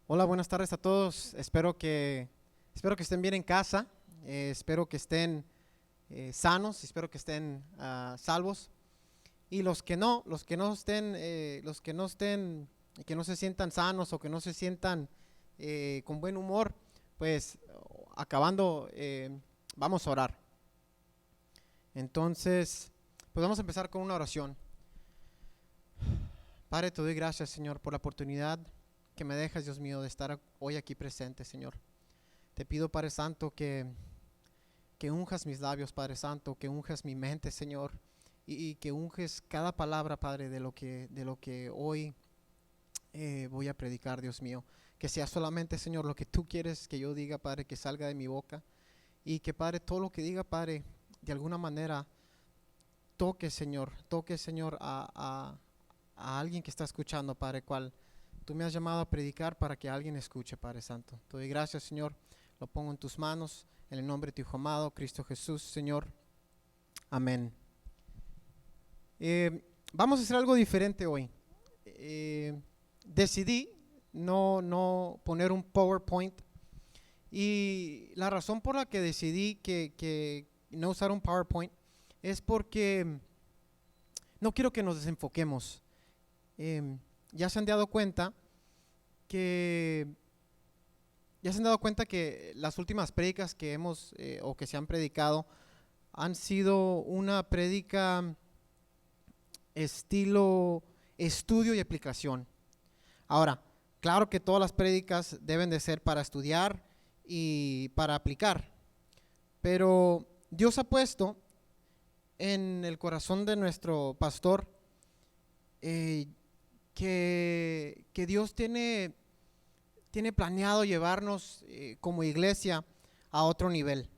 Hola, buenas tardes a todos. Espero que estén bien en casa. Espero que estén sanos. Espero que estén salvos. Y los que no estén, que no se sientan sanos o que no se sientan con buen humor, pues acabando, vamos a orar. Entonces, pues vamos a empezar con una oración. Padre, te doy gracias, Señor, por la oportunidad que me dejas, Dios mío, de estar hoy aquí presente, Señor. Te pido, Padre Santo, que unjas mis labios, Padre Santo, que unjas mi mente, Señor, y que unges cada palabra, Padre, de lo que hoy voy a predicar, Dios mío. Que sea solamente, Señor, lo que tú quieres que yo diga, Padre, que salga de mi boca. Y que, Padre, todo lo que diga, Padre, de alguna manera toque, Señor, a alguien que está escuchando, Padre, cual tú me has llamado a predicar para que alguien escuche, Padre Santo. Te doy gracias, Señor. Lo pongo en tus manos, en el nombre de tu Hijo amado, Cristo Jesús, Señor. Amén. Vamos a hacer algo diferente hoy. Decidí no poner un PowerPoint. Y la razón por la que decidí que no usar un PowerPoint es porque no quiero que nos desenfoquemos. Ya se han dado cuenta que las últimas prédicas que hemos o que se han predicado han sido una prédica estilo estudio y aplicación. Ahora, claro que todas las prédicas deben de ser para estudiar y para aplicar, pero Dios ha puesto en el corazón de nuestro pastor eh, que Dios tiene planeado llevarnos como iglesia a otro nivel.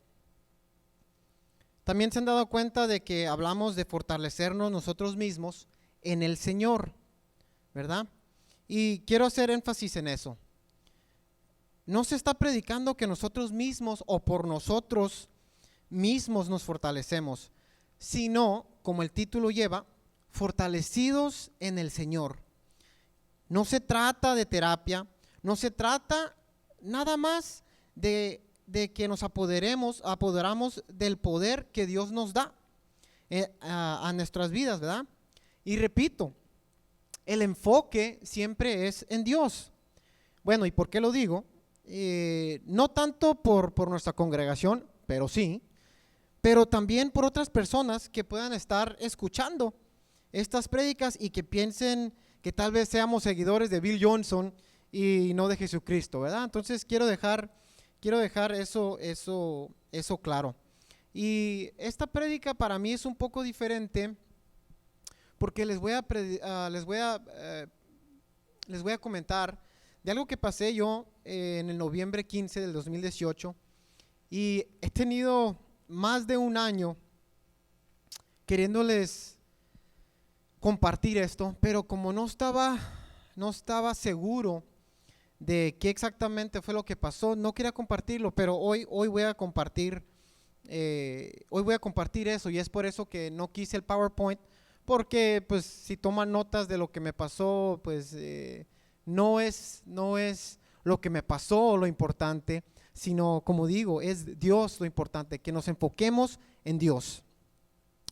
También se han dado cuenta de que hablamos de fortalecernos nosotros mismos en el Señor, ¿verdad? Y quiero hacer énfasis en eso. No se está predicando que nosotros mismos o por nosotros mismos nos fortalecemos, sino, como el título lleva, fortalecidos en el Señor. No se trata de terapia, no se trata nada más de que nos apoderamos del poder que Dios nos da a nuestras vidas, ¿verdad? Y repito, el enfoque siempre es en Dios. Bueno, ¿y por qué lo digo? No tanto por nuestra congregación, pero sí, pero también por otras personas que puedan estar escuchando estas prédicas y que piensen que tal vez seamos seguidores de Bill Johnson y no de Jesucristo, ¿verdad? Entonces quiero dejar eso claro. Y esta prédica para mí es un poco diferente porque les voy a comentar de algo que pasé yo en el noviembre 15 del 2018 y he tenido más de un año queriéndoles compartir esto, pero como no estaba seguro de qué exactamente fue lo que pasó, no quería compartirlo, pero hoy voy a compartir eso y es por eso que no quise el PowerPoint, porque pues si toman notas de lo que me pasó, pues no es lo que me pasó lo importante, sino como digo, es Dios lo importante, que nos enfoquemos en Dios.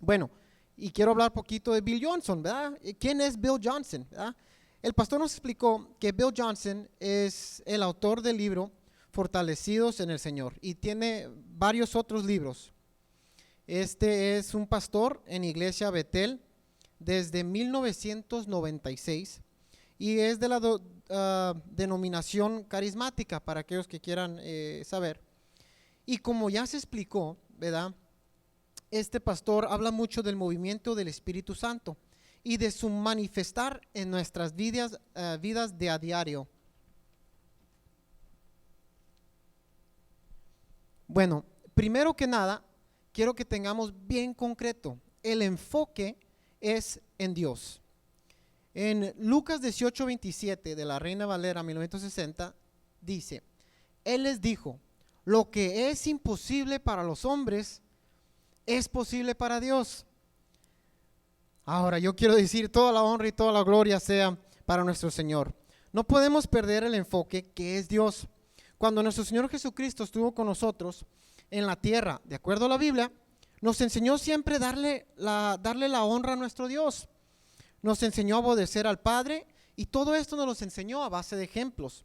Bueno, y quiero hablar un poquito de Bill Johnson, ¿verdad? ¿Quién es Bill Johnson? ¿Verdad? El pastor nos explicó que Bill Johnson es el autor del libro Fortalecidos en el Señor y tiene varios otros libros. Este es un pastor en Iglesia Betel desde 1996 y es de la denominación carismática para aquellos que quieran saber. Y como ya se explicó, ¿verdad? Este pastor habla mucho del movimiento del Espíritu Santo y de su manifestar en nuestras vidas de a diario. Bueno, primero que nada, quiero que tengamos bien concreto, el enfoque es en Dios. En Lucas 18:27 de la Reina Valera 1960 dice, Él les dijo, lo que es imposible para los hombres es posible para Dios. Ahora yo quiero decir, toda la honra y toda la gloria sea para nuestro Señor. No podemos perder el enfoque que es Dios. Cuando nuestro Señor Jesucristo estuvo con nosotros en la tierra, de acuerdo a la Biblia, nos enseñó siempre darle la honra a nuestro Dios. Nos enseñó a obedecer al Padre y todo esto nos lo enseñó a base de ejemplos.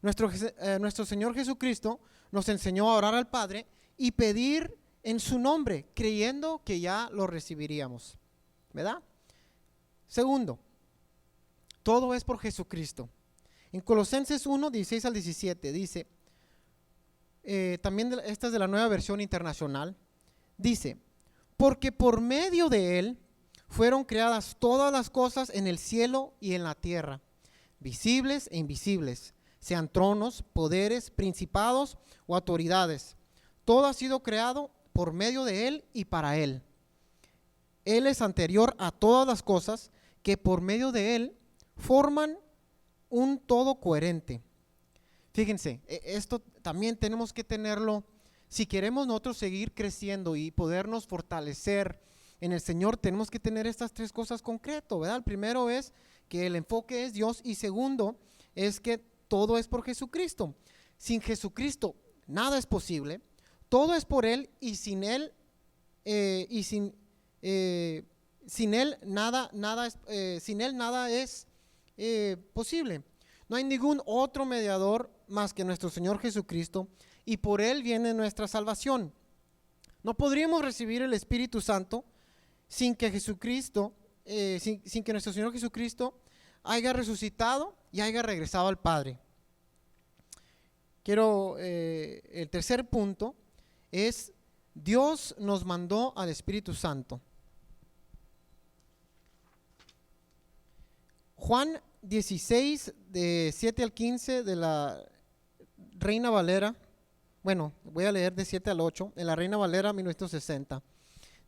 Nuestro Señor Jesucristo nos enseñó a orar al Padre y pedir en su nombre, creyendo que ya lo recibiríamos, ¿verdad? Segundo, todo es por Jesucristo. En Colosenses 1, 16 al 17 dice, también esta es de la Nueva Versión Internacional, dice, porque por medio de Él fueron creadas todas las cosas en el cielo y en la tierra, visibles e invisibles, sean tronos, poderes, principados o autoridades. Todo ha sido creado por medio de Él y para Él. Él es anterior a todas las cosas que por medio de Él forman un todo coherente. Fíjense, esto también tenemos que tenerlo, si queremos nosotros seguir creciendo y podernos fortalecer en el Señor, tenemos que tener estas tres cosas concretas, ¿verdad? El primero es que el enfoque es Dios y segundo es que todo es por Jesucristo. Sin Jesucristo nada es posible, todo es por Él y sin Él sin Él nada es posible. No hay ningún otro mediador más que nuestro Señor Jesucristo y por Él viene nuestra salvación. No podríamos recibir el Espíritu Santo sin que Jesucristo, sin que nuestro Señor Jesucristo haya resucitado y haya regresado al Padre. El tercer punto es, Dios nos mandó al Espíritu Santo. Juan 16, de 7 al 15 de la Reina Valera, bueno, voy a leer de 7 al 8, en la Reina Valera 1960.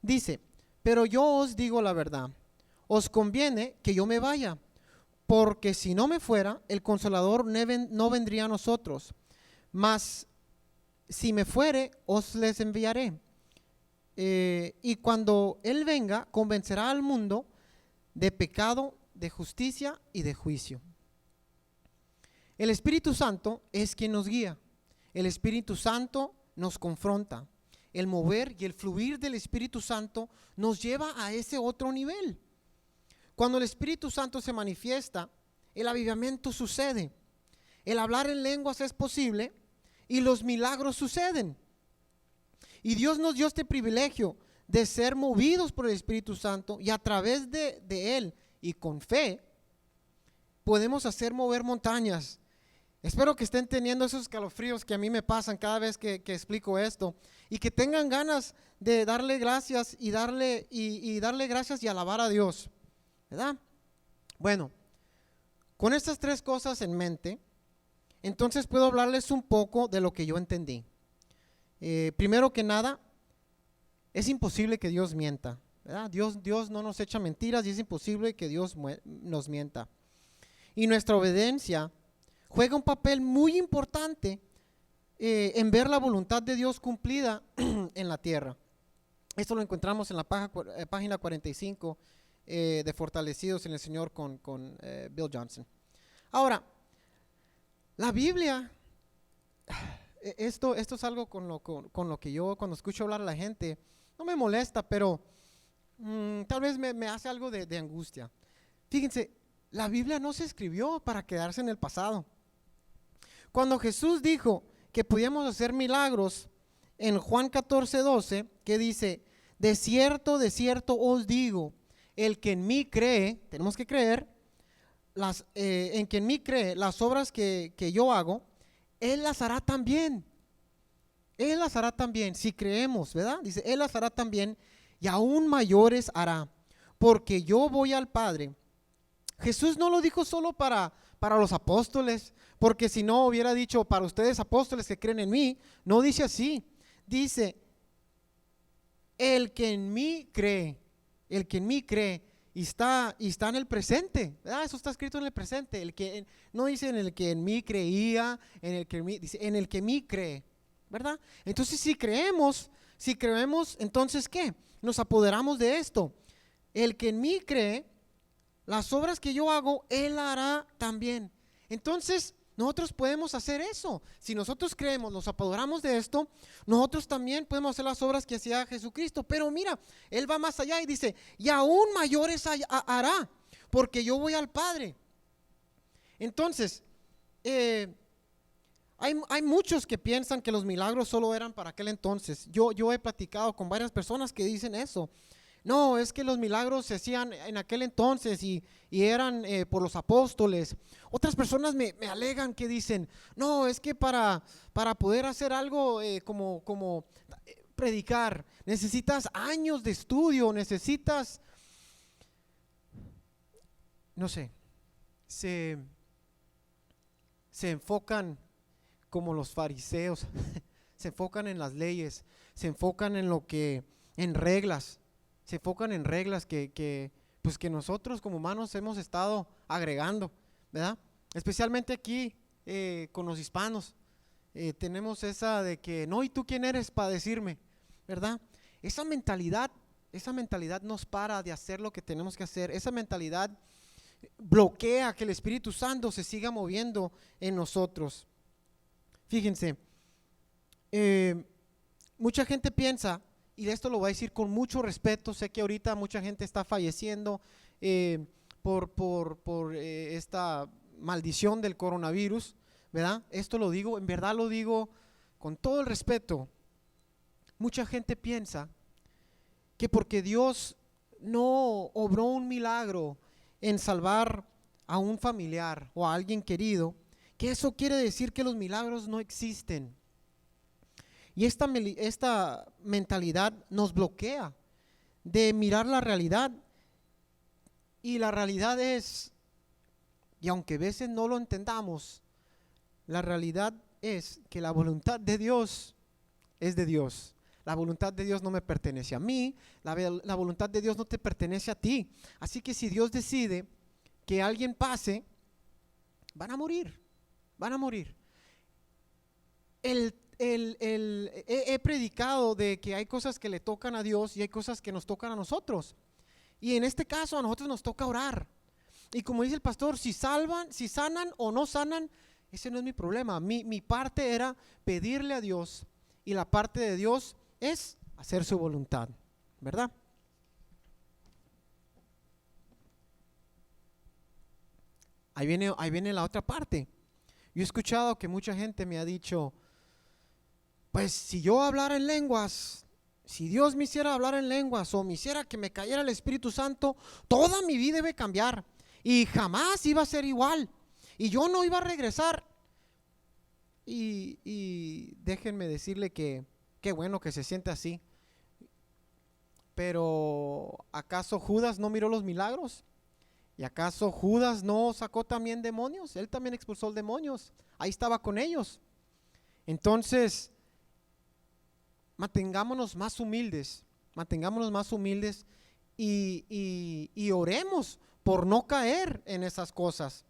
Dice, pero yo os digo la verdad, os conviene que yo me vaya, porque si no me fuera, el Consolador no vendría a nosotros, mas si me fuere, os les enviaré. Y cuando Él venga, convencerá al mundo de pecado, de justicia y de juicio. El Espíritu Santo es quien nos guía. El Espíritu Santo nos confronta. El mover y el fluir del Espíritu Santo nos lleva a ese otro nivel. Cuando el Espíritu Santo se manifiesta, el avivamiento sucede. El hablar en lenguas es posible y los milagros suceden. Y Dios nos dio este privilegio de ser movidos por el Espíritu Santo y a través de Él y con fe podemos hacer mover montañas. Espero que estén teniendo esos escalofríos que a mí me pasan cada vez que explico esto y que tengan ganas de darle gracias y darle gracias y alabar a Dios, ¿verdad? Bueno, con estas tres cosas en mente, entonces puedo hablarles un poco de lo que yo entendí. Primero que nada, es imposible que Dios mienta, ¿verdad? Dios no nos echa mentiras y es imposible que Dios nos mienta. Y nuestra obediencia juega un papel muy importante en ver la voluntad de Dios cumplida en la tierra. Esto lo encontramos en la página 45 de Fortalecidos en el Señor con Bill Johnson. Ahora, la Biblia, esto es algo con lo que yo cuando escucho hablar a la gente, no me molesta, pero tal vez me hace algo de angustia. Fíjense, la Biblia no se escribió para quedarse en el pasado. Cuando Jesús dijo que podíamos hacer milagros en Juan 14:12, que dice, de cierto os digo, el que en mí cree, tenemos que creer, en que en mí cree, las obras que yo hago, Él las hará también. Él las hará también, si creemos, ¿verdad? Dice, Él las hará también y aún mayores hará, porque yo voy al Padre. Jesús no lo dijo solo para los apóstoles, porque si no hubiera dicho para ustedes apóstoles que creen en mí, no dice así, dice el que en mí cree y está en el presente, ¿verdad? Eso está escrito en el presente, el que no dice en el que en mí creía, dice en el que en mí cree, ¿verdad? Entonces si creemos, entonces ¿qué? Nos apoderamos de esto. El que en mí cree, las obras que yo hago, Él hará también. Entonces, nosotros podemos hacer eso. Si nosotros creemos, nos apoderamos de esto, nosotros también podemos hacer las obras que hacía Jesucristo. Pero mira, Él va más allá y dice, y aún mayores hará, porque yo voy al Padre. Entonces, hay muchos que piensan que los milagros solo eran para aquel entonces. Yo he platicado con varias personas que dicen eso. No, es que los milagros se hacían en aquel entonces y eran por los apóstoles. Otras personas me alegan que dicen, no, es que para poder hacer algo como predicar, necesitas años de estudio, necesitas, no sé, se enfocan como los fariseos, se enfocan en las leyes, se enfocan en reglas. Se enfocan en reglas que nosotros como humanos hemos estado agregando, ¿verdad? Especialmente aquí con los hispanos, tenemos esa de que, no, ¿y tú quién eres para decirme? ¿Verdad? Esa mentalidad nos para de hacer lo que tenemos que hacer. Esa mentalidad bloquea que el Espíritu Santo se siga moviendo en nosotros. Fíjense, mucha gente piensa, y de esto lo voy a decir con mucho respeto, sé que ahorita mucha gente está falleciendo por esta maldición del coronavirus, ¿verdad? Esto lo digo, en verdad lo digo con todo el respeto. Mucha gente piensa que porque Dios no obró un milagro en salvar a un familiar o a alguien querido, que eso quiere decir que los milagros no existen. Y esta mentalidad nos bloquea de mirar la realidad. Y la realidad es, y aunque a veces no lo entendamos, la realidad es que la voluntad de Dios es de Dios. La voluntad de Dios no me pertenece a mí, la voluntad de Dios no te pertenece a ti. Así que si Dios decide que alguien pase, van a morir. He predicado de que hay cosas que le tocan a Dios y hay cosas que nos tocan a nosotros. Y en este caso a nosotros nos toca orar. Y como dice el pastor, si sanan o no sanan, ese no es mi problema. Mi parte era pedirle a Dios, y la parte de Dios es hacer su voluntad, ¿verdad? Ahí viene la otra parte. Yo he escuchado que mucha gente me ha dicho, pues si yo hablara en lenguas, si Dios me hiciera hablar en lenguas o me hiciera que me cayera el Espíritu Santo, toda mi vida iba a cambiar y jamás iba a ser igual y yo no iba a regresar. Y déjenme decirle que qué bueno que se siente así. Pero ¿acaso Judas no miró los milagros? ¿Y acaso Judas no sacó también demonios? Él también expulsó demonios. Ahí estaba con ellos. Entonces, mantengámonos más humildes y oremos por no caer en esas cosas.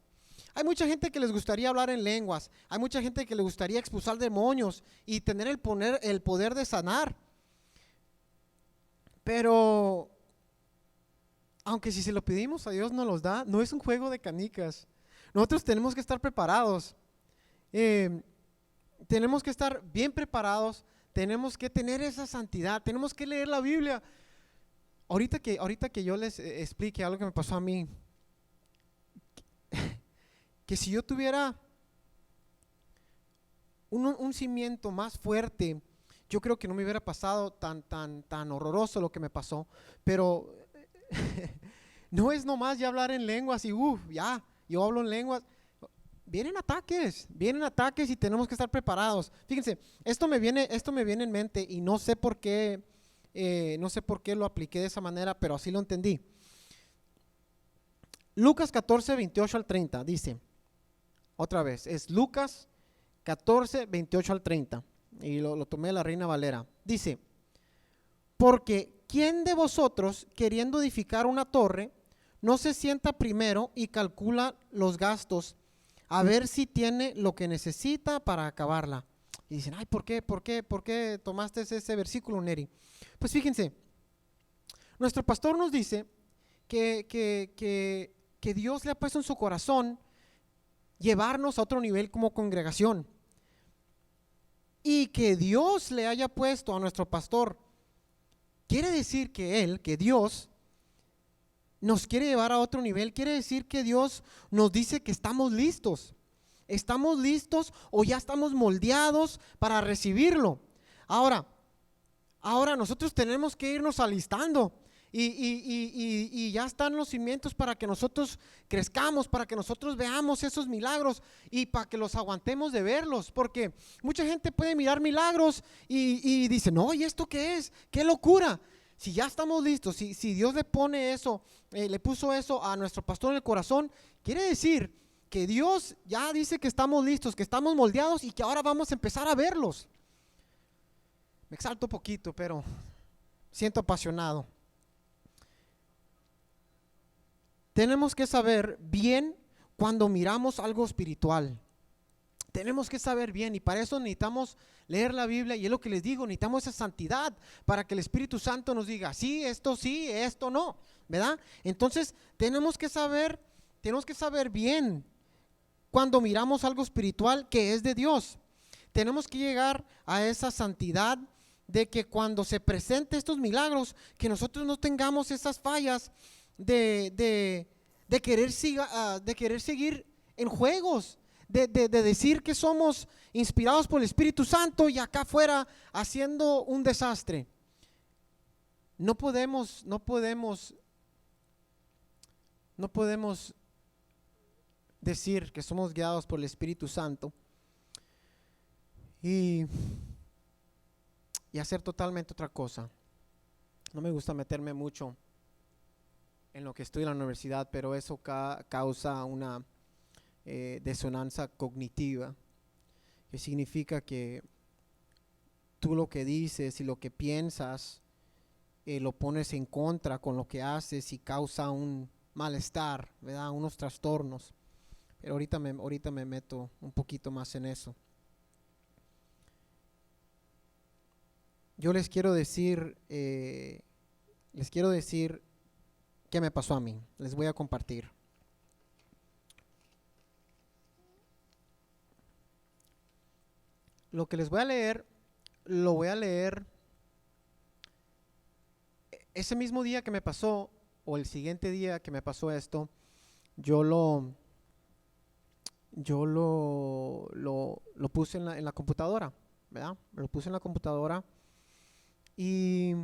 Hay mucha gente que les gustaría hablar en lenguas, hay mucha gente que le gustaría expulsar demonios y tener el poder de sanar. Pero aunque si se lo pedimos a Dios nos los da, no es un juego de canicas. Nosotros tenemos que estar preparados. Tenemos que estar bien preparados, tenemos que tener esa santidad, tenemos que leer la Biblia. Ahorita que yo les explique algo que me pasó a mí, que si yo tuviera un cimiento más fuerte, yo creo que no me hubiera pasado tan horroroso lo que me pasó. Pero no es nomás ya hablar en lenguas y ya, yo hablo en lenguas. Vienen ataques y tenemos que estar preparados. Fíjense, esto me viene en mente y no sé por qué lo apliqué de esa manera, pero así lo entendí. Lucas 14, 28 al 30 dice, otra vez, es Lucas 14, 28 al 30, y lo tomé de la Reina Valera. Dice, porque ¿quién de vosotros, queriendo edificar una torre, no se sienta primero y calcula los gastos a ver si tiene lo que necesita para acabarla? Y dicen, ay, ¿por qué tomaste ese versículo, Neri? Pues fíjense, nuestro pastor nos dice que que Dios le ha puesto en su corazón llevarnos a otro nivel como congregación, y que Dios le haya puesto a nuestro pastor, quiere decir que Dios nos quiere llevar a otro nivel. Quiere decir que Dios nos dice que estamos listos. ¿Estamos listos o ya estamos moldeados para recibirlo? Ahora nosotros tenemos que irnos alistando y ya están los cimientos para que nosotros crezcamos, para que nosotros veamos esos milagros y para que los aguantemos de verlos, porque mucha gente puede mirar milagros y dice, no, ¿y esto qué es? ¡Qué locura! Si ya estamos listos, si Dios le pone eso, le puso eso a nuestro pastor en el corazón, quiere decir que Dios ya dice que estamos listos, que estamos moldeados y que ahora vamos a empezar a verlos. Me exalto un poquito, pero siento apasionado. Tenemos que saber bien cuando miramos algo espiritual. Tenemos que saber bien, y para eso necesitamos leer la Biblia, y es lo que les digo, necesitamos esa santidad para que el Espíritu Santo nos diga, sí, esto no, ¿verdad? Entonces tenemos que saber bien cuando miramos algo espiritual que es de Dios. Tenemos que llegar a esa santidad de que cuando se presenten estos milagros, que nosotros no tengamos esas fallas de querer seguir en juegos, de decir que somos inspirados por el Espíritu Santo y acá afuera haciendo un desastre. No podemos decir que somos guiados por el Espíritu Santo y hacer totalmente otra cosa. No me gusta meterme mucho en lo que estoy en la universidad, pero eso causa una disonancia cognitiva, que significa que tú lo que dices y lo que piensas lo pones en contra con lo que haces y causa un malestar, ¿verdad? Unos trastornos. Pero ahorita me meto un poquito más en eso. Yo les quiero decir qué me pasó a mí. Les voy a compartir. Lo que les voy a leer, lo voy a leer ese mismo día que me pasó, o el siguiente día que me pasó esto. Yo lo puse en la computadora, ¿verdad? Lo puse en la computadora y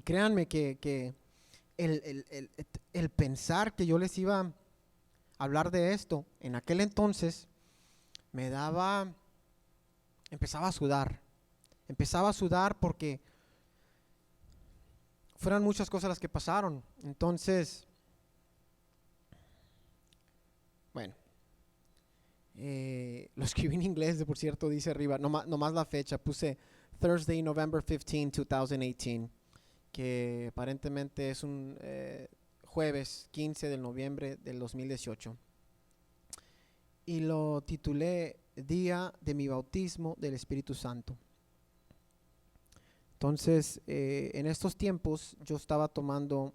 créanme que el pensar que yo les iba a hablar de esto en aquel entonces empezaba a sudar porque fueron muchas cosas las que pasaron. Entonces, bueno, lo escribí en inglés, por cierto, dice arriba, nomás la fecha, puse Thursday, November 15, 2018, que aparentemente es un jueves 15 de noviembre del 2018. Y lo titulé Día de mi bautismo del Espíritu Santo. Entonces, en estos tiempos yo estaba tomando,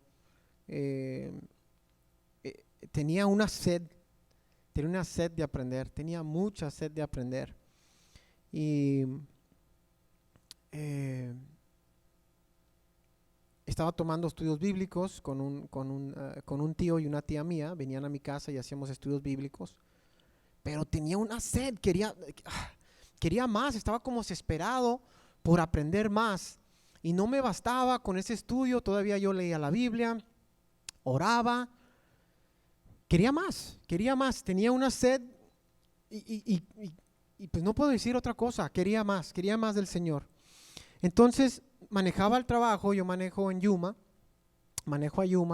tenía una sed de aprender, tenía mucha sed de aprender. Y estaba tomando estudios bíblicos con un tío y una tía mía, venían a mi casa y hacíamos estudios bíblicos. Pero tenía una sed, quería más, estaba como desesperado por aprender más. Y no me bastaba con ese estudio, todavía yo leía la Biblia, oraba, quería más, tenía una sed y pues no puedo decir otra cosa, quería más del Señor. Entonces manejaba el trabajo, yo manejo a Yuma,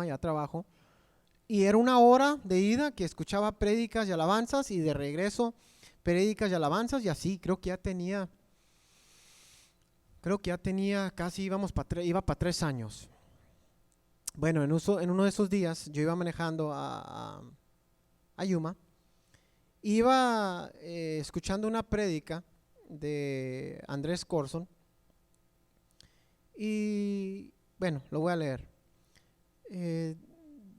ya trabajo. Y era una hora de ida que escuchaba prédicas y alabanzas, y de regreso prédicas y alabanzas, y así creo que ya tenía casi, iba para 3 años. Bueno, en uno de esos días yo iba manejando a Yuma, iba escuchando una prédica de Andrés Corson, y bueno, lo voy a leer.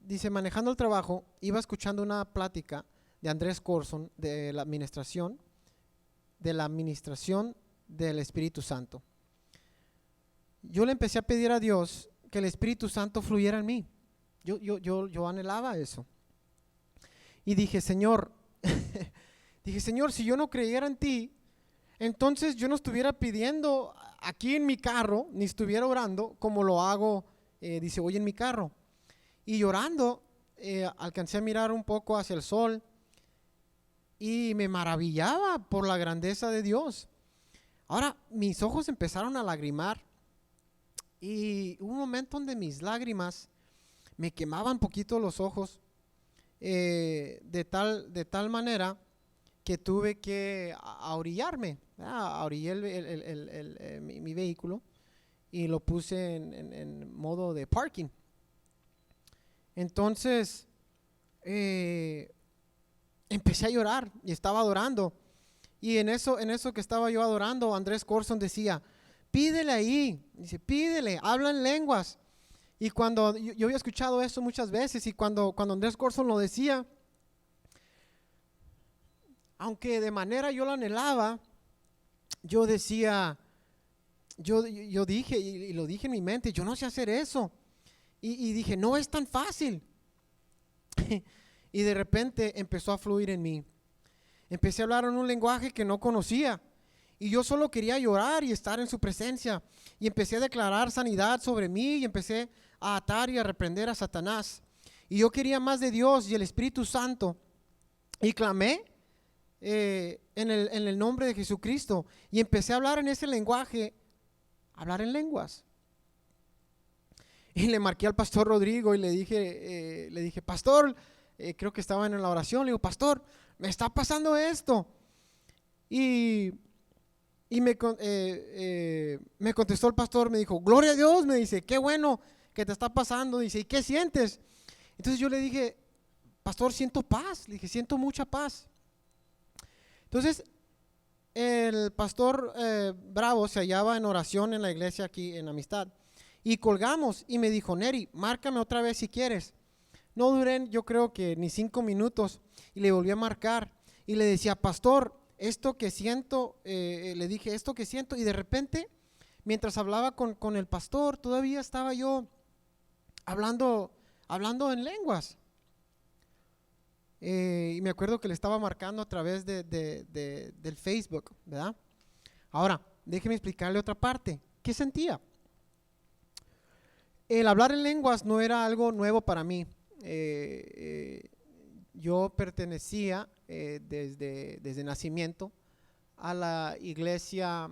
dice, manejando el trabajo, iba escuchando una plática de Andrés Corson de la administración del Espíritu Santo. Yo le empecé a pedir a Dios que el Espíritu Santo fluyera en mí. Yo anhelaba eso. Y dije, Señor, si yo no creyera en ti, entonces yo no estuviera pidiendo aquí en mi carro, ni estuviera orando como lo hago, dice, hoy en mi carro. Y llorando, alcancé a mirar un poco hacia el sol y me maravillaba por la grandeza de Dios. Ahora mis ojos empezaron a lagrimar y hubo un momento donde mis lágrimas me quemaban un poquito los ojos, de tal manera que tuve que ahorillarme. Ahorillé mi vehículo y lo puse en modo de parking. Entonces empecé a llorar y estaba adorando. Y en eso que estaba yo adorando, Andrés Corson decía, pídele ahí, dice, pídele, habla en lenguas. Y cuando yo había escuchado eso muchas veces, y cuando Andrés Corson lo decía, aunque de manera yo lo anhelaba, yo decía, yo dije, y lo dije en mi mente, yo no sé hacer eso. Y dije, no es tan fácil. Y de repente empezó a fluir en mí. Empecé a hablar en un lenguaje que no conocía. Y yo solo quería llorar y estar en su presencia. Y empecé a declarar sanidad sobre mí y empecé a atar y a reprender a Satanás. Y yo quería más de Dios y el Espíritu Santo. Y clamé en el nombre de Jesucristo. Y empecé a hablar en ese lenguaje, hablar en lenguas. Y le marqué al pastor Rodrigo y le dije, pastor, creo que estaba en la oración, le digo, pastor, me está pasando esto. Y me contestó el pastor, me dijo, gloria a Dios, me dice, qué bueno que te está pasando. Dice, ¿y qué sientes? Entonces yo le dije, pastor, siento paz. Le dije, siento mucha paz. Entonces el pastor Bravo se hallaba en oración en la iglesia aquí en Amistad. Y colgamos y me dijo, Neri, márcame otra vez si quieres. No duré, yo creo que ni 5 minutos, y le volví a marcar y le decía, pastor, esto que siento, le dije esto que siento, y de repente, mientras hablaba con el pastor, todavía estaba yo hablando en lenguas. Y me acuerdo que le estaba marcando a través del Facebook, ¿verdad? Ahora, déjeme explicarle otra parte. ¿Qué sentía? El hablar en lenguas no era algo nuevo para mí. Yo pertenecía desde nacimiento a la iglesia a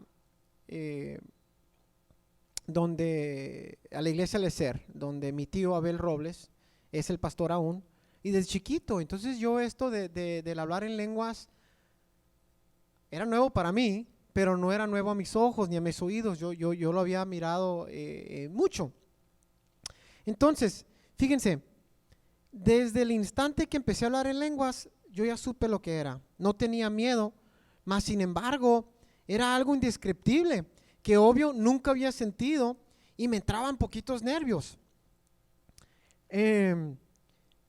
la iglesia Lecer, donde mi tío Abel Robles es el pastor aún, y desde chiquito. Entonces yo esto del hablar en lenguas era nuevo para mí, pero no era nuevo a mis ojos ni a mis oídos. Yo lo había mirado mucho. Entonces, fíjense, desde el instante que empecé a hablar en lenguas, yo ya supe lo que era. No tenía miedo, mas sin embargo, era algo indescriptible, que obvio nunca había sentido, y me entraban poquitos nervios.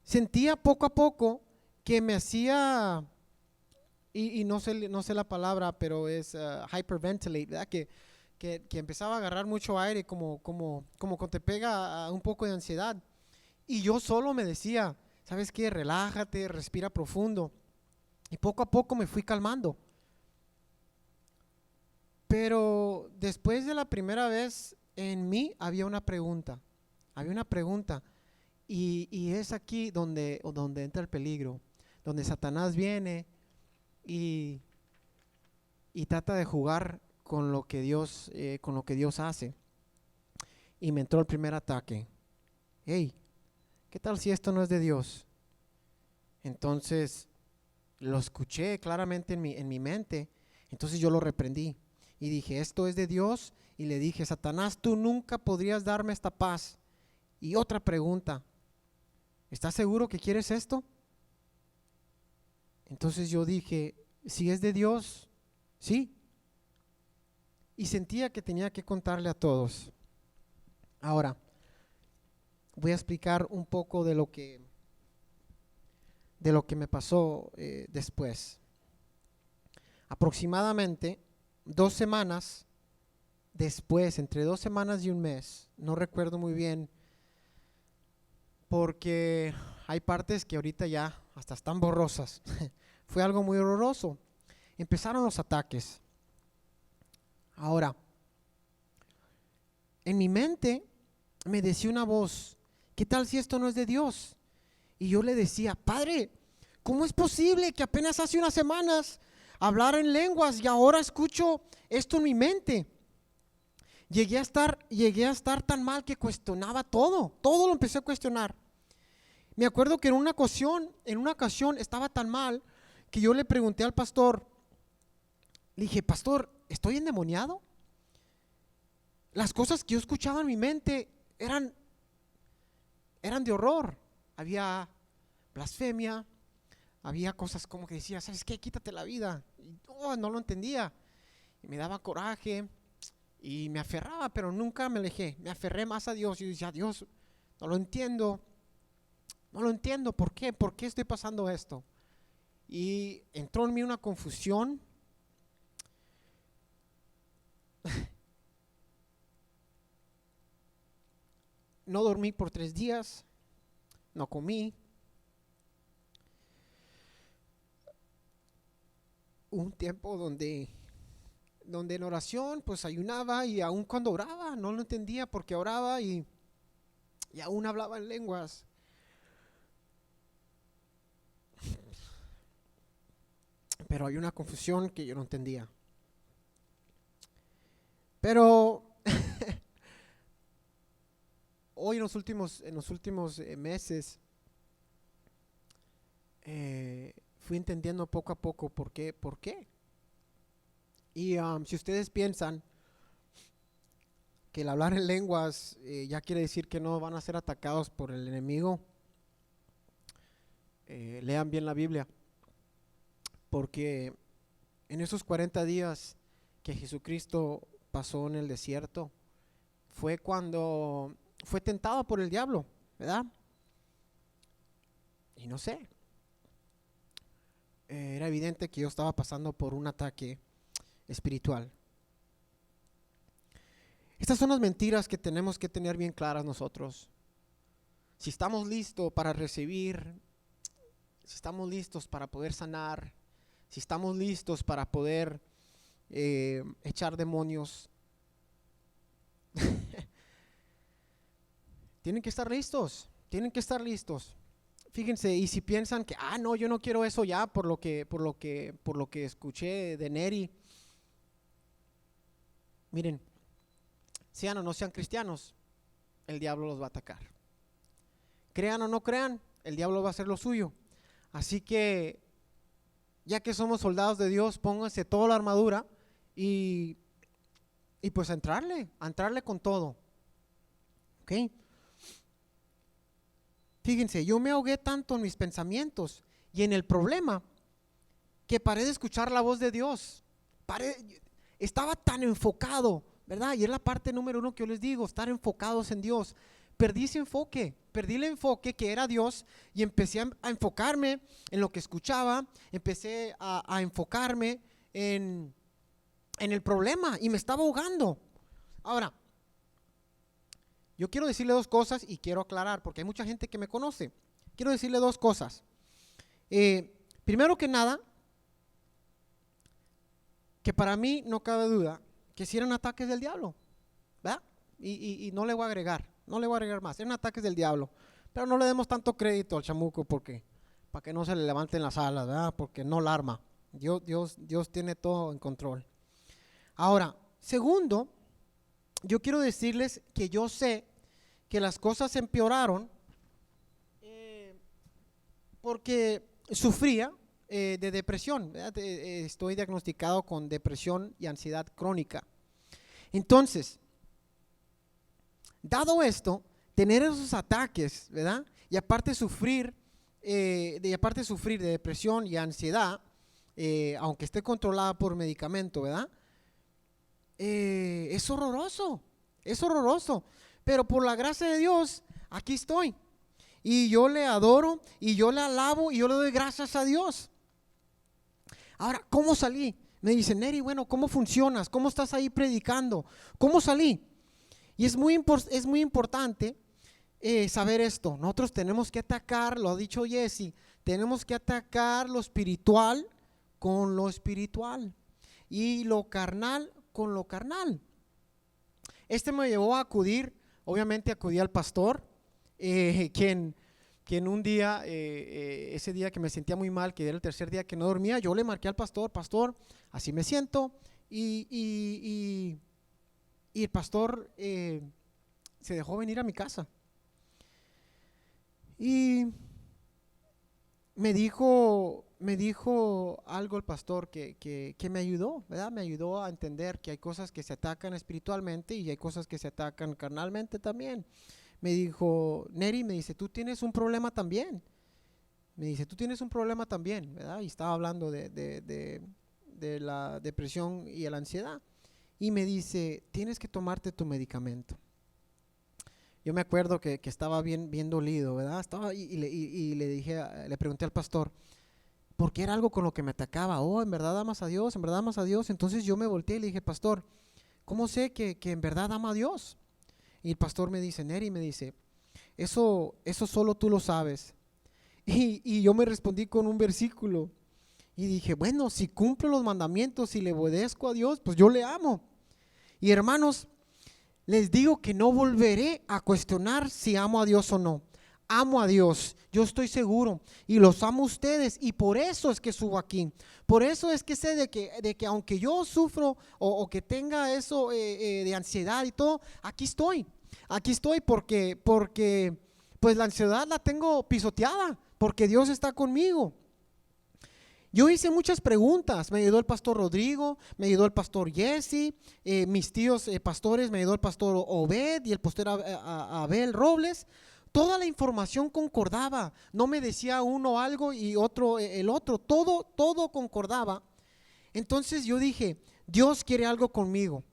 Sentía poco a poco que me hacía, y no sé la palabra, pero es hyperventilate, ¿verdad? Que empezaba a agarrar mucho aire, como cuando te pega un poco de ansiedad. Y yo solo me decía, ¿sabes qué? Relájate, respira profundo. Y poco a poco me fui calmando. Pero después de la primera vez, en mí había una pregunta. Y es aquí donde entra el peligro, donde Satanás viene y trata de jugar con lo que Dios hace. Y me entró el primer ataque. Hey, ¿qué tal si esto no es de Dios? Entonces lo escuché claramente en mi mente. Entonces yo lo reprendí y dije, esto es de Dios. Y le dije, Satanás, tú nunca podrías darme esta paz. Y otra pregunta, ¿estás seguro que quieres esto? Entonces yo dije, si es de Dios, sí. Y sentía que tenía que contarle a todos. Ahora, voy a explicar un poco de lo que me pasó después. Aproximadamente 2 semanas después, entre 2 semanas y un mes, no recuerdo muy bien, porque hay partes que ahorita ya hasta están borrosas. Fue algo muy horroroso. Empezaron los ataques. Ahora, en mi mente me decía una voz: ¿qué tal si esto no es de Dios? Y yo le decía: Padre, ¿cómo es posible que apenas hace unas semanas hablara en lenguas y ahora escucho esto en mi mente? Llegué a estar tan mal que cuestionaba todo lo empecé a cuestionar. Me acuerdo que en una ocasión estaba tan mal que yo le pregunté al pastor, le dije: Pastor, ¿estoy endemoniado? Las cosas que yo escuchaba en mi mente eran de horror. Había blasfemia, había cosas como que decía: ¿sabes qué? Quítate la vida. Y no lo entendía. Y me daba coraje y me aferraba, pero nunca me alejé. Me aferré más a Dios y decía: Dios, no lo entiendo. ¿Por qué? ¿Por qué estoy pasando esto? Y entró en mí una confusión. No dormí por 3 días, no comí. Un tiempo donde en oración pues ayunaba, y aun cuando oraba no lo entendía porque oraba y aún hablaba en lenguas. Pero hay una confusión que yo no entendía. Pero hoy en los últimos meses fui entendiendo poco a poco por qué. Y si ustedes piensan que el hablar en lenguas ya quiere decir que no van a ser atacados por el enemigo, lean bien la Biblia, porque en esos 40 días que Jesucristo pasó en el desierto fue cuando fue tentado por el diablo, ¿verdad? Y no sé, era evidente que yo estaba pasando por un ataque espiritual. Estas son las mentiras que tenemos que tener bien claras nosotros. Si estamos listos para recibir, si estamos listos para poder sanar, si estamos listos para poder echar demonios, tienen que estar listos. Fíjense, y si piensan que no, yo no quiero eso ya por lo que escuché de Neri, miren, sean o no sean cristianos, el diablo los va a atacar. Crean o no crean, el diablo va a hacer lo suyo. Así que, ya que somos soldados de Dios, pónganse toda la armadura y pues a entrarle con todo. ¿Ok? Fíjense, yo me ahogué tanto en mis pensamientos y en el problema que paré de escuchar la voz de Dios. Estaba tan enfocado, ¿verdad? Y es la parte número 1 que yo les digo: estar enfocados en Dios. Perdí ese enfoque, perdí el enfoque que era Dios y empecé a enfocarme en lo que escuchaba, empecé a enfocarme en el problema y me estaba ahogando. Ahora, yo quiero decirle 2 cosas y quiero aclarar porque hay mucha gente que me conoce. Quiero decirle 2 cosas. Primero que nada, que para mí no cabe duda que si eran ataques del diablo, ¿verdad? Y no le voy a agregar más, eran ataques del diablo. Pero no le demos tanto crédito al chamuco porque para que no se le levanten las alas, ¿verdad? Porque no la arma. Dios tiene todo en control. Ahora, segundo, yo quiero decirles que yo sé que las cosas empeoraron porque sufría de depresión, estoy diagnosticado con depresión y ansiedad crónica. Entonces, dado esto, tener esos ataques, ¿verdad? Y aparte sufrir de depresión y ansiedad, aunque esté controlada por medicamento, ¿verdad? Es horroroso, pero por la gracia de Dios aquí estoy. Y yo le adoro y yo le alabo y yo le doy gracias a Dios. Ahora, ¿cómo salí? Me dice, Neri, bueno, ¿cómo funcionas? ¿Cómo estás ahí predicando? ¿Cómo salí? Y es muy importante saber esto. Nosotros tenemos que atacar, lo ha dicho Jesse, tenemos que atacar lo espiritual con lo espiritual y lo carnal con lo carnal. Me llevó a acudir, obviamente acudí al pastor, quien un día, ese día que me sentía muy mal, que era el tercer día que no dormía, yo le marqué al pastor, pastor, así me siento, y el pastor se dejó venir a mi casa. Y me dijo algo el pastor que me ayudó, ¿verdad? Me ayudó a entender que hay cosas que se atacan espiritualmente y hay cosas que se atacan carnalmente también. Me dijo, Neri, me dice, tú tienes un problema también. Me dice, tú tienes un problema también, ¿verdad? Y estaba hablando de la depresión y la ansiedad. Y me dice, tienes que tomarte tu medicamento. Yo me acuerdo que estaba bien dolido, ¿verdad? Estaba y le pregunté al pastor, porque era algo con lo que me atacaba. Oh, en verdad amas a Dios, en verdad amas a Dios. Entonces yo me volteé y le dije, pastor, ¿cómo sé que en verdad ama a Dios? Y el pastor me dice, Neri, me dice, eso solo tú lo sabes. Y yo me respondí con un versículo y dije, bueno, si cumplo los mandamientos y le obedezco a Dios, pues yo le amo. Y hermanos, les digo que no volveré a cuestionar si amo a Dios o no. Amo a Dios, yo estoy seguro, y los amo a ustedes, y por eso es que subo aquí. Por eso es que sé de que aunque yo sufro o que tenga eso de ansiedad y todo, aquí estoy porque pues la ansiedad la tengo pisoteada, porque Dios está conmigo. Yo hice muchas preguntas, me ayudó el pastor Rodrigo, me ayudó el pastor Jesse, mis tíos pastores, me ayudó el pastor Obed y el pastor Abel Robles. Toda la información concordaba, no me decía uno algo y otro el otro, todo concordaba. Entonces yo dije, Dios quiere algo conmigo,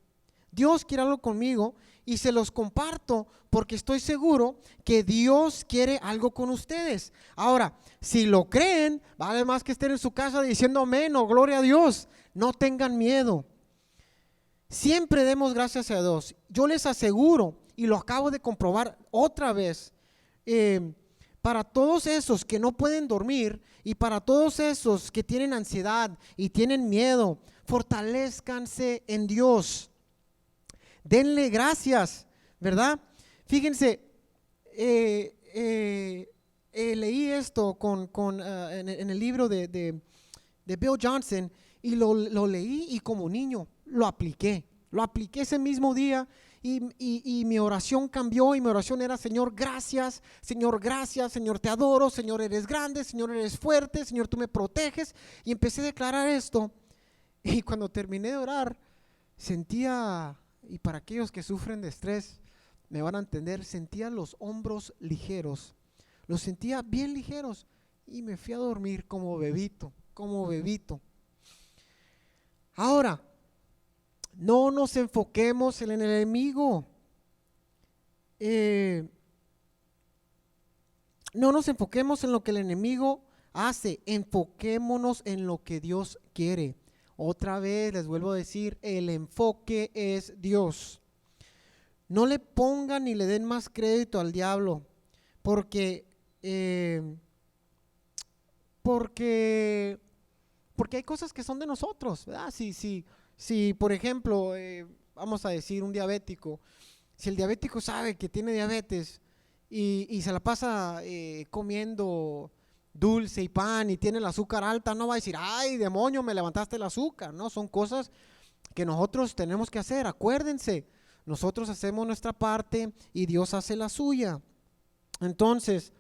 Dios quiere algo conmigo, y se los comparto porque estoy seguro que Dios quiere algo con ustedes. Ahora, si lo creen, vale más que estén en su casa diciendo amén o gloria a Dios. No tengan miedo. Siempre demos gracias a Dios. Yo les aseguro, y lo acabo de comprobar otra vez, para todos esos que no pueden dormir y para todos esos que tienen ansiedad y tienen miedo, fortalezcanse en Dios. Denle gracias, ¿verdad? Fíjense, leí esto en el libro de Bill Johnson, y lo leí y como niño lo apliqué ese mismo día, y mi oración cambió, y mi oración era, Señor, gracias, Señor, te adoro, Señor, eres grande, Señor, eres fuerte, Señor, tú me proteges, y empecé a declarar esto, y cuando terminé de orar, sentía, y para aquellos que sufren de estrés, me van a entender, sentía los hombros ligeros, los sentía bien ligeros, y me fui a dormir como bebito. Ahora, no nos enfoquemos en el enemigo, no nos enfoquemos en lo que el enemigo hace, enfoquémonos en lo que Dios quiere. Otra vez les vuelvo a decir, el enfoque es Dios. No le pongan ni le den más crédito al diablo, porque hay cosas que son de nosotros, ¿verdad? Si por ejemplo, vamos a decir un diabético, si el diabético sabe que tiene diabetes y se la pasa comiendo dulce y pan y tiene el azúcar alta, no va a decir, ay, demonio, me levantaste el azúcar. No, son cosas que nosotros tenemos que hacer. Acuérdense, nosotros hacemos nuestra parte y Dios hace la suya. Entonces,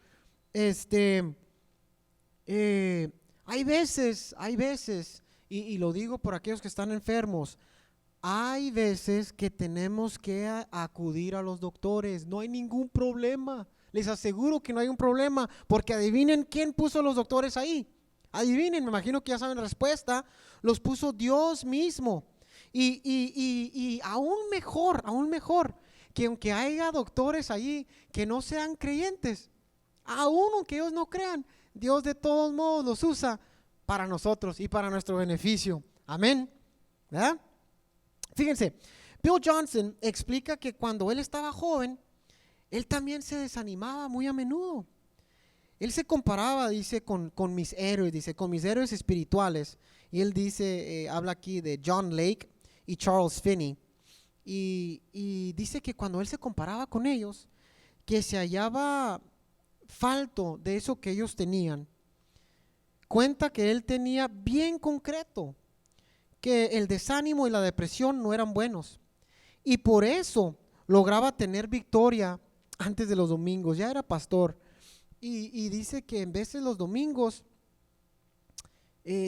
hay veces, y lo digo por aquellos que están enfermos, hay veces que tenemos que acudir a los doctores. No hay ningún problema. Les aseguro que no hay un problema, porque adivinen quién puso a los doctores ahí. Adivinen, me imagino que ya saben la respuesta. Los puso Dios mismo. Y aún mejor, que aunque haya doctores allí que no sean creyentes, aún aunque ellos no crean, Dios de todos modos los usa para nosotros y para nuestro beneficio. Amén. ¿Verdad? Fíjense, Bill Johnson explica que cuando él estaba joven, él también se desanimaba muy a menudo. Él se comparaba, dice, con mis héroes, dice, con mis héroes espirituales. Y él dice, habla aquí de John Lake y Charles Finney. Y dice que cuando él se comparaba con ellos, que se hallaba falto de eso que ellos tenían. Cuenta que él tenía bien concreto que el desánimo y la depresión no eran buenos. Y por eso lograba tener victoria antes de los domingos. Ya era pastor. Y dice que en veces los domingos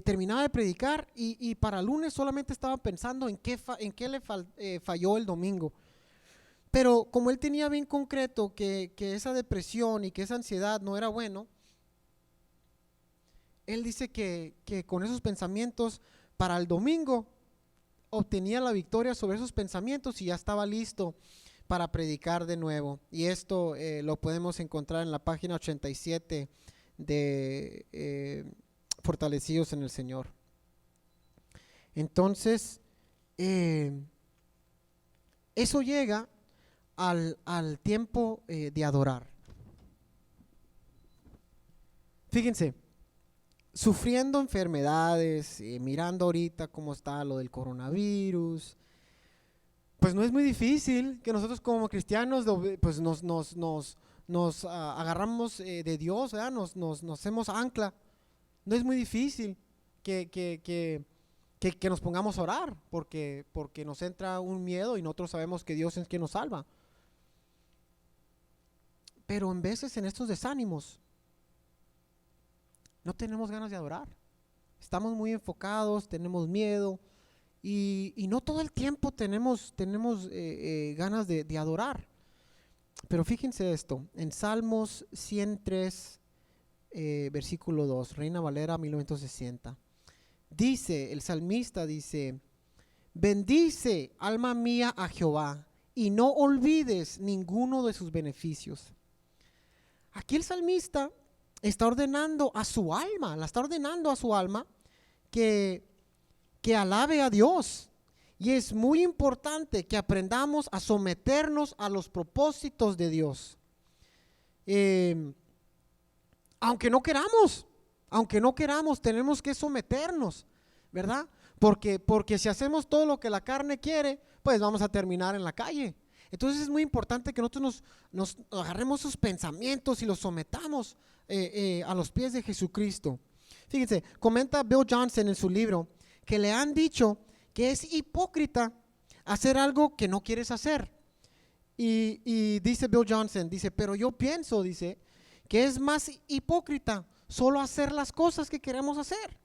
terminaba de predicar y para lunes solamente estaba pensando en qué le falló el domingo. Pero como él tenía bien concreto que esa depresión y que esa ansiedad no era bueno, él dice que con esos pensamientos para el domingo obtenía la victoria sobre esos pensamientos y ya estaba listo para predicar de nuevo. Y esto lo podemos encontrar en la página 87 de Fortalecidos en el Señor. Entonces, eso llega al tiempo de adorar. Fíjense, sufriendo enfermedades, mirando ahorita cómo está lo del coronavirus, pues no es muy difícil que nosotros como cristianos pues nos agarramos de Dios, ¿verdad? Nos hacemos ancla. No es muy difícil que nos pongamos a orar porque nos entra un miedo y nosotros sabemos que Dios es quien nos salva. Pero en veces en estos desánimos no tenemos ganas de adorar. Estamos muy enfocados, tenemos miedo. Y no todo el tiempo tenemos ganas de adorar. Pero fíjense esto, en Salmos 103, versículo 2, Reina Valera 1960. Dice, el salmista dice, bendice alma mía a Jehová y no olvides ninguno de sus beneficios. Aquí el salmista está ordenando a su alma, que alabe a Dios. Y es muy importante que aprendamos a someternos a los propósitos de Dios. Aunque no queramos, tenemos que someternos, ¿verdad? Porque si hacemos todo lo que la carne quiere, pues vamos a terminar en la calle. Entonces es muy importante que nosotros nos agarremos esos pensamientos y los sometamos a los pies de Jesucristo. Fíjense, comenta Bill Johnson en su libro que le han dicho que es hipócrita hacer algo que no quieres hacer. Y dice Bill Johnson, dice, pero yo pienso, dice, que es más hipócrita solo hacer las cosas que queremos hacer.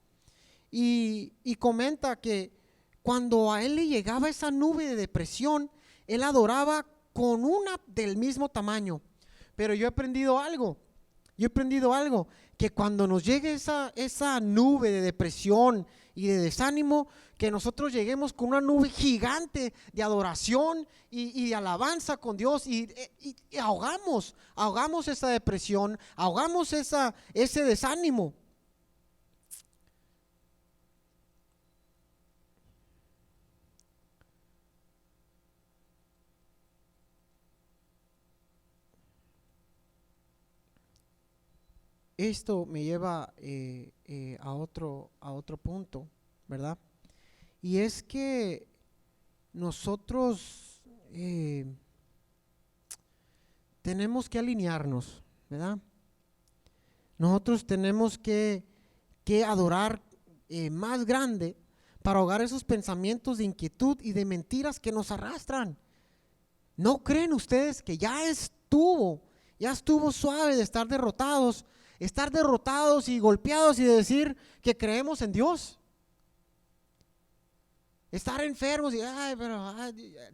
Y comenta que cuando a él le llegaba esa nube de depresión, él adoraba con una del mismo tamaño. Pero yo he aprendido algo, que cuando nos llegue esa nube de depresión y de desánimo, que nosotros lleguemos con una nube gigante de adoración y de alabanza con Dios y ahogamos esa depresión, ahogamos ese desánimo. Esto me lleva a otro punto, ¿verdad? Y es que nosotros tenemos que alinearnos, ¿verdad? Nosotros tenemos que adorar más grande para ahogar esos pensamientos de inquietud y de mentiras que nos arrastran. ¿No creen ustedes que ya estuvo suave de estar derrotados y golpeados y de decir que creemos en Dios? Estar enfermos y pero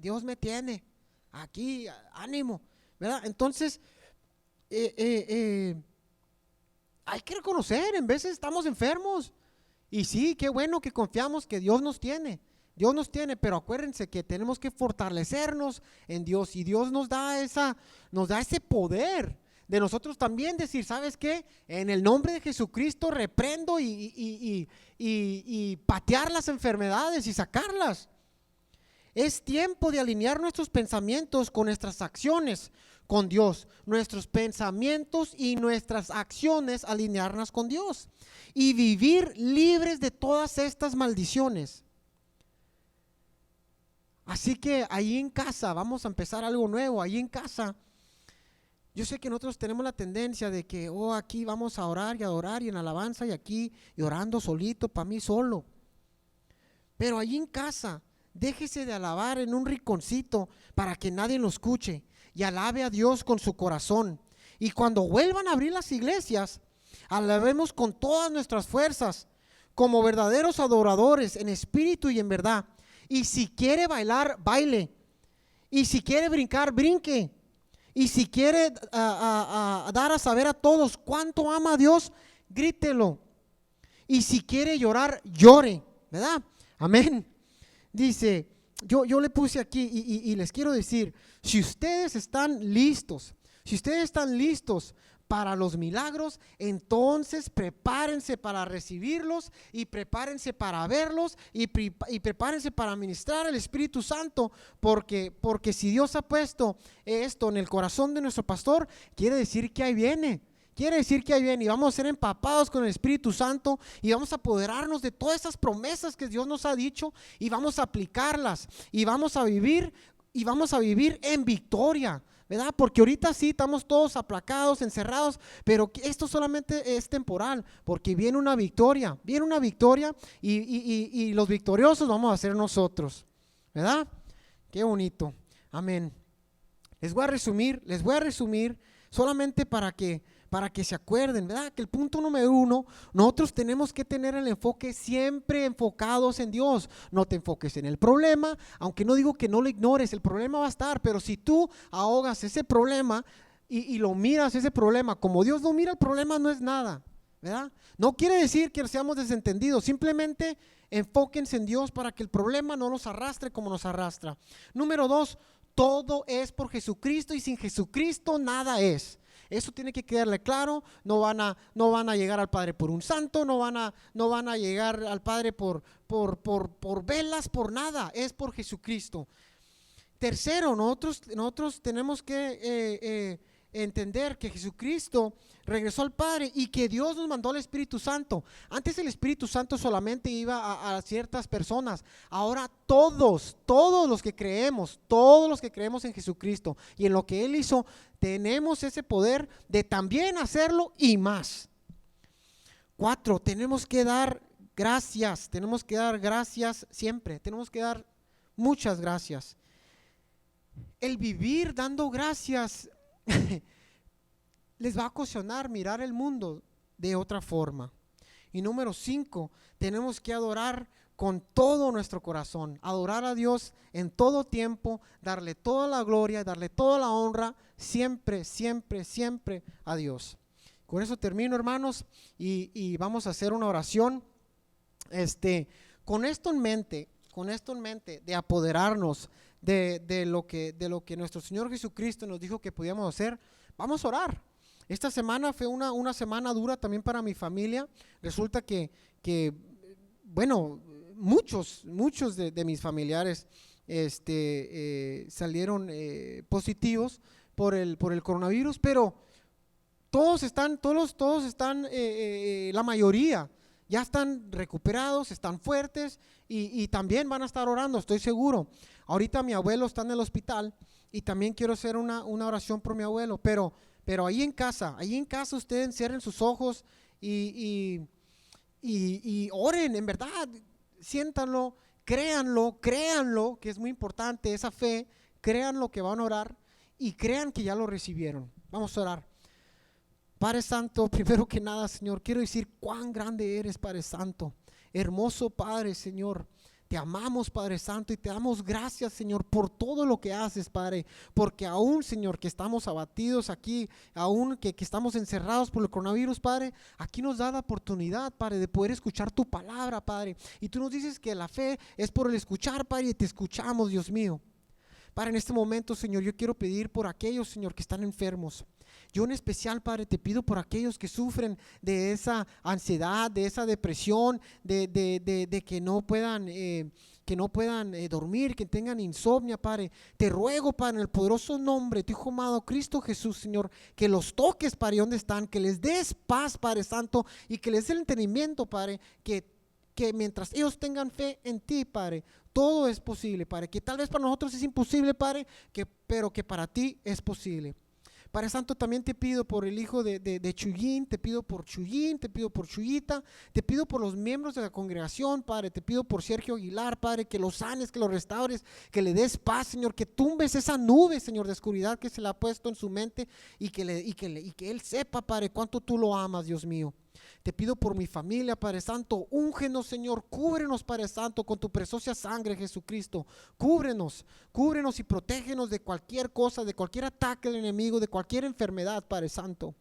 Dios me tiene aquí, ánimo, ¿verdad? Entonces hay que reconocer, en veces estamos enfermos y sí, qué bueno que confiamos que Dios nos tiene, Dios nos tiene, pero acuérdense que tenemos que fortalecernos en Dios, y Dios nos da ese poder de nosotros también decir, ¿sabes qué? En el nombre de Jesucristo reprendo y patear las enfermedades y sacarlas. Es tiempo de alinear nuestros pensamientos con nuestras acciones con Dios. Nuestros pensamientos y nuestras acciones alinearlas con Dios y vivir libres de todas estas maldiciones. Así que ahí en casa vamos a empezar algo nuevo. Ahí en casa, yo sé que nosotros tenemos la tendencia de que aquí vamos a orar y adorar y en alabanza, y aquí y orando solito para mí solo. Pero ahí en casa, déjese de alabar en un rinconcito para que nadie lo escuche, y alabe a Dios con su corazón. Y cuando vuelvan a abrir las iglesias, alabemos con todas nuestras fuerzas, como verdaderos adoradores en espíritu y en verdad. Y si quiere bailar, baile. Y si quiere brincar, brinque. Y si quiere dar a saber a todos cuánto ama a Dios, grítelo. Y si quiere llorar, llore, ¿verdad? Amén. Dice, yo le puse aquí y les quiero decir, si ustedes están listos para los milagros, entonces prepárense para recibirlos, y prepárense para verlos, y prepárense para ministrar el Espíritu Santo, porque si Dios ha puesto esto en el corazón de nuestro pastor, quiere decir que ahí viene. Y vamos a ser empapados con el Espíritu Santo, y vamos a apoderarnos de todas esas promesas que Dios nos ha dicho, y vamos a aplicarlas, y vamos a vivir en victoria, ¿verdad? Porque ahorita sí estamos todos aplacados, encerrados, pero esto solamente es temporal, porque viene una victoria, y los victoriosos vamos a ser nosotros, ¿verdad? Qué bonito, amén. Les voy a resumir solamente para que se acuerden, ¿verdad? Que el punto número 1, nosotros tenemos que tener el enfoque siempre enfocados en Dios. No te enfoques en el problema, aunque no digo que no lo ignores, el problema va a estar, pero si tú ahogas ese problema y lo miras ese problema como Dios lo mira, el problema no es nada, ¿verdad? No quiere decir que seamos desentendidos, simplemente enfóquense en Dios para que el problema no los arrastre como nos arrastra. Número 2, todo es por Jesucristo, y sin Jesucristo nada es. Eso tiene que quedarle claro. No van a llegar al Padre por un santo, no van a llegar al Padre por velas, por nada, es por Jesucristo. Tercero, nosotros tenemos que entender que Jesucristo regresó al Padre y que Dios nos mandó al Espíritu Santo. Antes el Espíritu Santo solamente iba a ciertas personas. Ahora todos los que creemos en Jesucristo y en lo que Él hizo, tenemos ese poder de también hacerlo y más. 4, tenemos que dar gracias siempre, tenemos que dar muchas gracias. El vivir dando gracias les va a ocasionar mirar el mundo de otra forma. Y número 5, tenemos que adorar con todo nuestro corazón, adorar a Dios en todo tiempo, darle toda la gloria, darle toda la honra, siempre a Dios. Con eso termino, hermanos, y vamos a hacer una oración. Con esto en mente, de apoderarnos de lo que nuestro Señor Jesucristo nos dijo que podíamos hacer, vamos a orar. Esta semana fue una semana dura también para mi familia. Resulta que bueno, muchos de mis familiares salieron positivos por el coronavirus, pero todos están, la mayoría ya están recuperados, están fuertes, y también van a estar orando, estoy seguro. Ahorita mi abuelo está en el hospital y también quiero hacer una oración por mi abuelo, pero ahí en casa ustedes encierren sus ojos y oren, en verdad, siéntanlo, créanlo, que es muy importante esa fe, crean lo que van a orar y crean que ya lo recibieron. Vamos a orar. Padre Santo, primero que nada, Señor, quiero decir cuán grande eres, Padre Santo, hermoso Padre, Señor. Te amamos, Padre Santo, y te damos gracias, Señor, por todo lo que haces, Padre, porque aún, Señor, que estamos abatidos aquí, aún que estamos encerrados por el coronavirus, Padre, aquí nos da la oportunidad, Padre, de poder escuchar tu palabra, Padre. Y tú nos dices que la fe es por el escuchar, Padre, y te escuchamos, Dios mío. Padre, en este momento, Señor, yo quiero pedir por aquellos, Señor, que están enfermos. Yo en especial, Padre, te pido por aquellos que sufren de esa ansiedad, de esa depresión, de que no puedan, dormir, que tengan insomnio, Padre. Te ruego, Padre, en el poderoso nombre de tu Hijo amado Cristo Jesús, Señor, que los toques, Padre, donde están, que les des paz, Padre Santo, y que les dé el entendimiento, Padre, que mientras ellos tengan fe en ti, Padre, todo es posible, Padre, que tal vez para nosotros es imposible, Padre, pero que para ti es posible. Padre Santo, también te pido por el hijo de Chuyín, te pido por Chuyín, te pido por Chuyita, te pido por los miembros de la congregación, Padre, te pido por Sergio Aguilar, Padre, que lo sanes, que lo restaures, que le des paz, Señor, que tumbes esa nube, Señor, de oscuridad que se le ha puesto en su mente y que él sepa, Padre, cuánto tú lo amas, Dios mío. Te pido por mi familia, Padre Santo, úngenos, Señor, cúbrenos, Padre Santo, con tu preciosa sangre, Jesucristo. Cúbrenos y protégenos de cualquier cosa, de cualquier ataque del enemigo, de cualquier enfermedad, Padre Santo.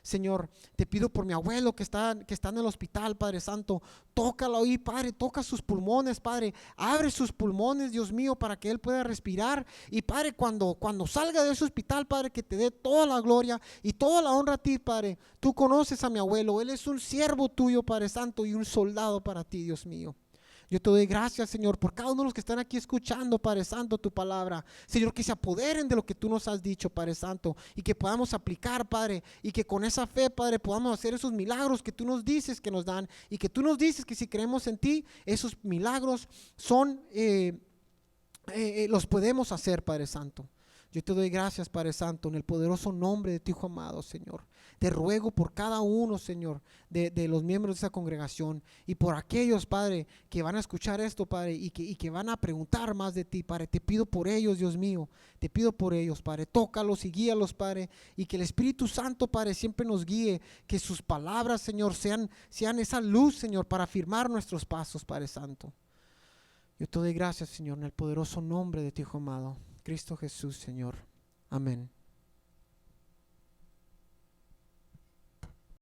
Señor, te pido por mi abuelo que está en el hospital, Padre Santo. Tócalo ahí, Padre, toca sus pulmones, Padre. Abre sus pulmones, Dios mío, para que él pueda respirar. Y Padre, cuando salga de ese hospital, Padre, que te dé toda la gloria y toda la honra a ti, Padre. Tú conoces a mi abuelo, él es un siervo tuyo, Padre Santo, y un soldado para ti, Dios mío. Yo te doy gracias, Señor, por cada uno de los que están aquí escuchando, Padre Santo, tu palabra. Señor, que se apoderen de lo que tú nos has dicho, Padre Santo, y que podamos aplicar, Padre, y que con esa fe, Padre, podamos hacer esos milagros que tú nos dices que nos dan, y que tú nos dices que si creemos en ti, esos milagros los podemos hacer, Padre Santo. Yo te doy gracias, Padre Santo, en el poderoso nombre de tu Hijo amado, Señor. Te ruego por cada uno, Señor, de los miembros de esa congregación y por aquellos, Padre, que van a escuchar esto, Padre, y que van a preguntar más de ti, Padre. Te pido por ellos, Dios mío. Te pido por ellos, Padre. Tócalos y guíalos, Padre, y que el Espíritu Santo, Padre, siempre nos guíe. Que sus palabras, Señor, sean esa luz, Señor, para afirmar nuestros pasos, Padre Santo. Yo te doy gracias, Señor, en el poderoso nombre de tu Hijo amado, Cristo Jesús, Señor. Amén.